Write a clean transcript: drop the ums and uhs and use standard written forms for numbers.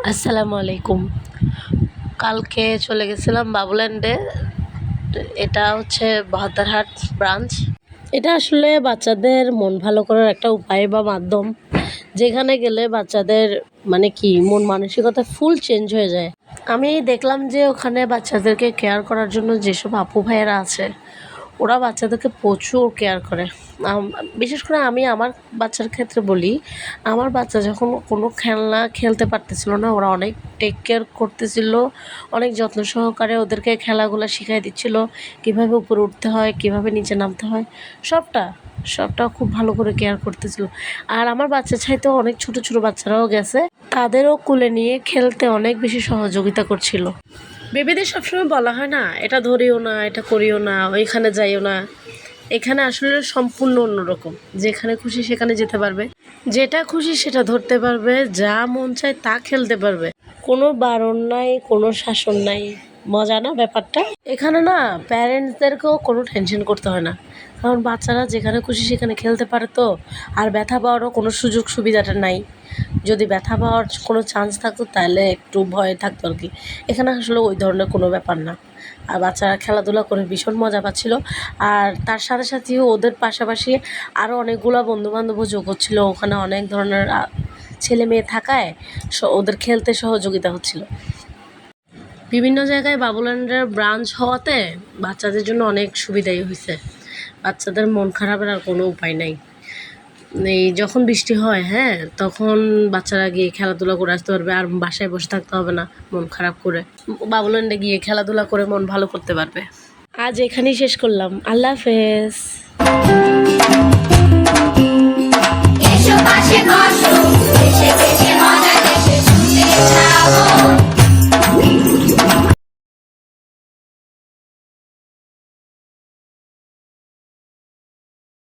আসসালামু আলাইকুম। কালকে চলে গেছিলাম বাবুল্যান্ডে। এটা হচ্ছে বহদ্দারহাট ব্রাঞ্চ। এটা আসলে বাচ্চাদের মন ভালো করার একটা উপায় বা মাধ্যম, যেখানে গেলে বাচ্চাদের মানে কি মন মানসিকতা ফুল চেঞ্জ হয়ে যায়। আমি দেখলাম যে ওখানে বাচ্চাদেরকে কেয়ার করার জন্য যেসব আপু ভাইয়েরা আছে, ওরা বাচ্চাদেরকে প্রচুর কেয়ার করে। বিশেষ করে আমি আমার বাচ্চার ক্ষেত্রে বলি, আমার বাচ্চা যখন কোনো খেলনা খেলতে পারতেছিল না, ওরা অনেক টেক কেয়ার করতেছিল, অনেক যত্ন সহকারে ওদেরকে খেলাগুলো শিখাই দিচ্ছিল, কীভাবে উপরে উঠতে হয়, কীভাবে নিচে নামতে হয়, সবটা সবটা খুব ভালো করে কেয়ার করতেছিল। আর আমার বাচ্চা চাইতেও অনেক ছোট ছোট বাচ্চারাও গেছে, তাদেরও কোলে নিয়ে খেলতে অনেক বেশি সহযোগিতা করছিল। বেবিদের সবসময় বলা হয় না, এটা ধরিও না, এটা করিও না, ওইখানে যাইও না। এখানে আসলে সম্পূর্ণ অন্যরকম। যেখানে খুশি সেখানে যেতে পারবে, যেটা খুশি সেটা ধরতে পারবে, যা মন চায় তা খেলতে পারবে, কোনো বারণ নাই, কোনো শাসন নাই। মজা না ব্যাপারটা? এখানে না প্যারেন্টসদেরকেও কোনো টেনশন করতে হয় না, কারণ বাচ্চারা যেখানে খুশি সেখানে খেলতে পারে তো। আর ব্যথা পাওয়ারও কোনো সুযোগ সুবিধাটা নাই। যদি ব্যথা পাওয়ার কোনো চান্স থাকতো তাহলে একটু ভয় থাকতো আর কি। এখানে আসলে ওই ধরনের কোনো ব্যাপার না। আর বাচ্চারা খেলাধুলা করে ভীষণ মজা পাচ্ছিল। আর তার সাথে সাথে ওদের পাশাপাশি আরও অনেকগুলো বন্ধুবান্ধবও যোগ হচ্ছিলো। ওখানে অনেক ধরনের ছেলে মেয়ে থাকায় ওদের খেলতে সহযোগিতা হচ্ছিল। বিভিন্ন জায়গায় বাবুল্যান্ডের ব্রাঞ্চ হওয়াতে বাচ্চাদের জন্য অনেক সুবিধাই হয়েছে। বাচ্চাদের মন খারাপের আর কোনো উপায় নাই। এই যখন বৃষ্টি হয়, হ্যাঁ, তখন বাচ্চারা গিয়ে খেলাধুলা করে আসতে পারবে, আর বাসায় বসে থাকতে হবে না মন খারাপ করে। বাবুল্যান্ডে গিয়ে খেলাধুলা করে মন ভালো করতে পারবে। আজ এখানেই শেষ করলাম। আল্লাহ হাফেজ।